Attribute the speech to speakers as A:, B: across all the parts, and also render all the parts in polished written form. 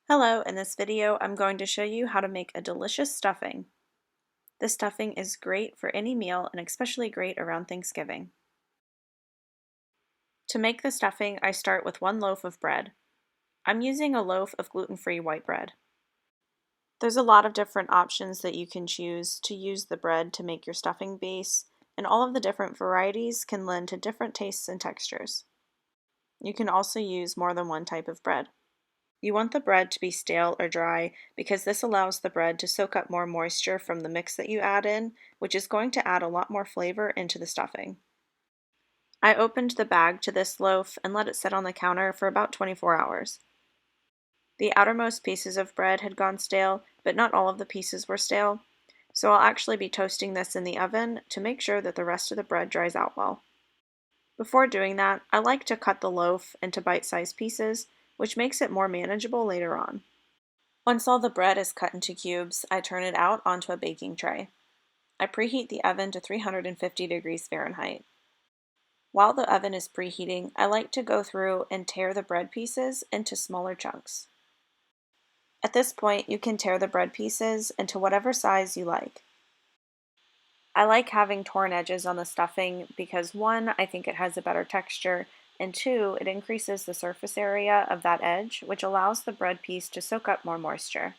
A: Hello, in this video I'm going to show you how to make a delicious stuffing. This stuffing is great for any meal and especially great around Thanksgiving. To make the stuffing, I start with 1 loaf of bread. I'm using a loaf of gluten-free white bread. There's a lot of different options that you can choose to use the bread to make your stuffing base, and all of the different varieties can lend to different tastes and textures. You can also use more than one type of bread. You want the bread to be stale or dry because this allows the bread to soak up more moisture from the mix that you add in, which is going to add a lot more flavor into the stuffing. I opened the bag to this loaf and let it sit on the counter for about 24 hours. The outermost pieces of bread had gone stale, but not all of the pieces were stale, so I'll actually be toasting this in the oven to make sure that the rest of the bread dries out well. Before doing that, I like to cut the loaf into bite-sized pieces, which makes it more manageable later on. Once all the bread is cut into cubes, I turn it out onto a baking tray. I preheat the oven to 350 degrees Fahrenheit. While the oven is preheating, I like to go through and tear the bread pieces into smaller chunks. At this point, you can tear the bread pieces into whatever size you like. I like having torn edges on the stuffing because 1, I think it has a better texture, and 2, it increases the surface area of that edge, which allows the bread piece to soak up more moisture.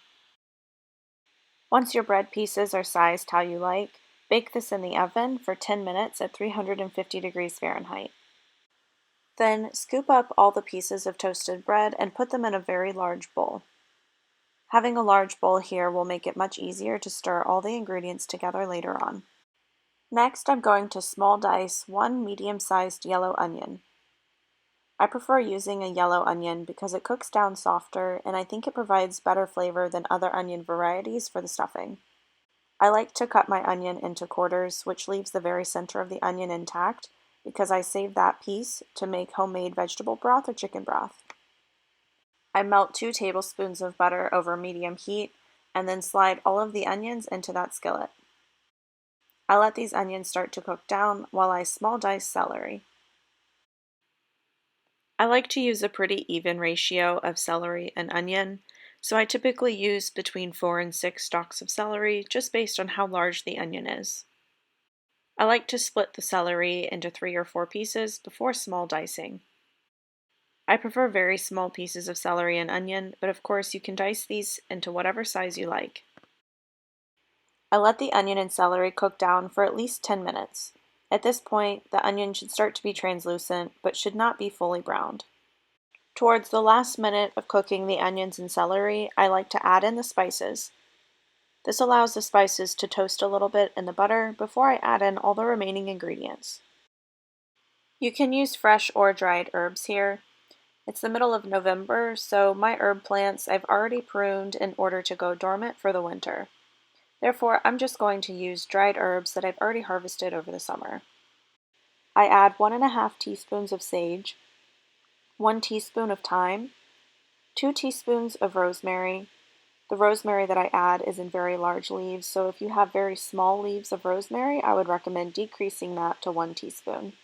A: Once your bread pieces are sized how you like, bake this in the oven for 10 minutes at 350 degrees Fahrenheit. Then scoop up all the pieces of toasted bread and put them in a very large bowl. Having a large bowl here will make it much easier to stir all the ingredients together later on. Next, I'm going to small dice 1 medium-sized yellow onion. I prefer using a yellow onion because it cooks down softer and I think it provides better flavor than other onion varieties for the stuffing. I like to cut my onion into quarters, which leaves the very center of the onion intact because I save that piece to make homemade vegetable broth or chicken broth. I melt 2 tablespoons of butter over medium heat and then slide all of the onions into that skillet. I let these onions start to cook down while I small dice celery. I like to use a pretty even ratio of celery and onion, so I typically use between 4 and 6 stalks of celery just based on how large the onion is. I like to split the celery into 3 or 4 pieces before small dicing. I prefer very small pieces of celery and onion, but of course you can dice these into whatever size you like. I let the onion and celery cook down for at least 10 minutes. At this point, the onion should start to be translucent, but should not be fully browned. Towards the last minute of cooking the onions and celery, I like to add in the spices. This allows the spices to toast a little bit in the butter before I add in all the remaining ingredients. You can use fresh or dried herbs here. It's the middle of November, so my herb plants I've already pruned in order to go dormant for the winter. Therefore, I'm just going to use dried herbs that I've already harvested over the summer. I add 1½ teaspoons of sage, 1 teaspoon of thyme, 2 teaspoons of rosemary. The rosemary that I add is in very large leaves, so if you have very small leaves of rosemary, I would recommend decreasing that to 1 teaspoon.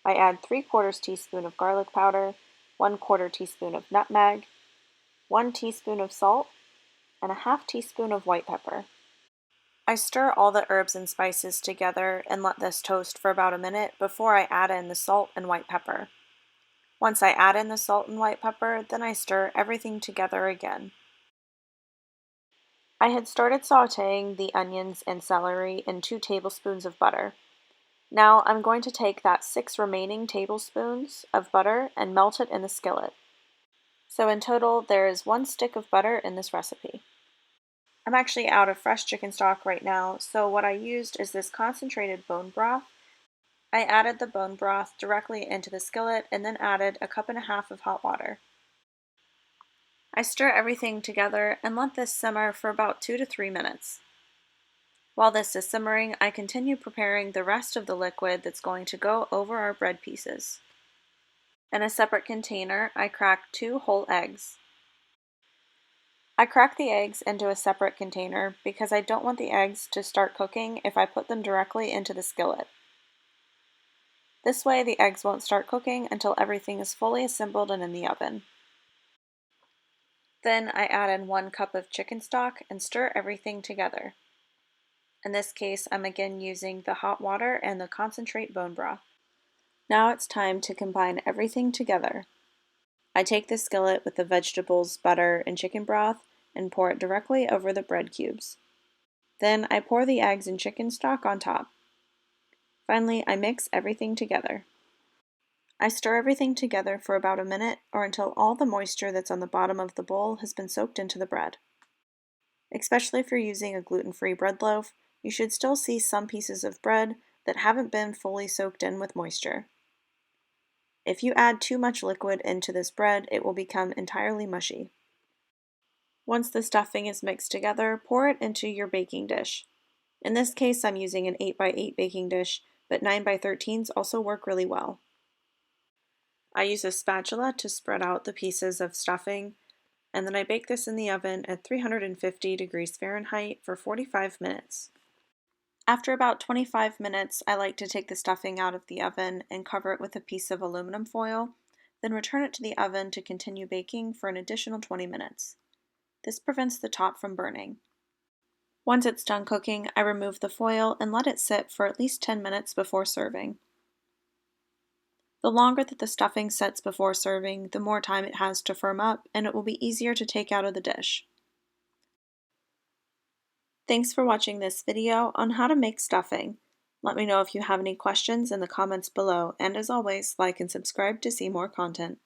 A: I add 3/4 teaspoon of garlic powder, 1/4 teaspoon of nutmeg, 1 teaspoon of salt, and a ½ teaspoon of white pepper. I stir all the herbs and spices together and let this toast for about a minute before I add in the salt and white pepper. Once I add in the salt and white pepper, then I stir everything together again. I had started sauteing the onions and celery in 2 tablespoons of butter. Now I'm going to take that 6 remaining tablespoons of butter and melt it in the skillet. So in total, there is 1 stick of butter in this recipe. I'm actually out of fresh chicken stock right now, so what I used is this concentrated bone broth. I added the bone broth directly into the skillet and then added a 1.5 cups of hot water. I stir everything together and let this simmer for about 2 to 3 minutes. While this is simmering, I continue preparing the rest of the liquid that's going to go over our bread pieces. In a separate container, I crack 2 whole eggs. I crack the eggs into a separate container because I don't want the eggs to start cooking if I put them directly into the skillet. This way the eggs won't start cooking until everything is fully assembled and in the oven. Then I add in 1 cup of chicken stock and stir everything together. In this case, I'm again using the hot water and the concentrate bone broth. Now it's time to combine everything together. I take the skillet with the vegetables, butter, and chicken broth and pour it directly over the bread cubes. Then I pour the eggs and chicken stock on top. Finally, I mix everything together. I stir everything together for about a minute or until all the moisture that's on the bottom of the bowl has been soaked into the bread. Especially if you're using a gluten-free bread loaf, you should still see some pieces of bread that haven't been fully soaked in with moisture. If you add too much liquid into this bread, it will become entirely mushy. Once the stuffing is mixed together, pour it into your baking dish. In this case, I'm using an 8x8 baking dish, but 9x13s also work really well. I use a spatula to spread out the pieces of stuffing, and then I bake this in the oven at 350 degrees Fahrenheit for 45 minutes. After about 25 minutes, I like to take the stuffing out of the oven and cover it with a piece of aluminum foil, then return it to the oven to continue baking for an additional 20 minutes. This prevents the top from burning. Once it's done cooking, I remove the foil and let it sit for at least 10 minutes before serving. The longer that the stuffing sits before serving, the more time it has to firm up, and it will be easier to take out of the dish. Thanks for watching this video on how to make stuffing. Let me know if you have any questions in the comments below, and as always, like and subscribe to see more content.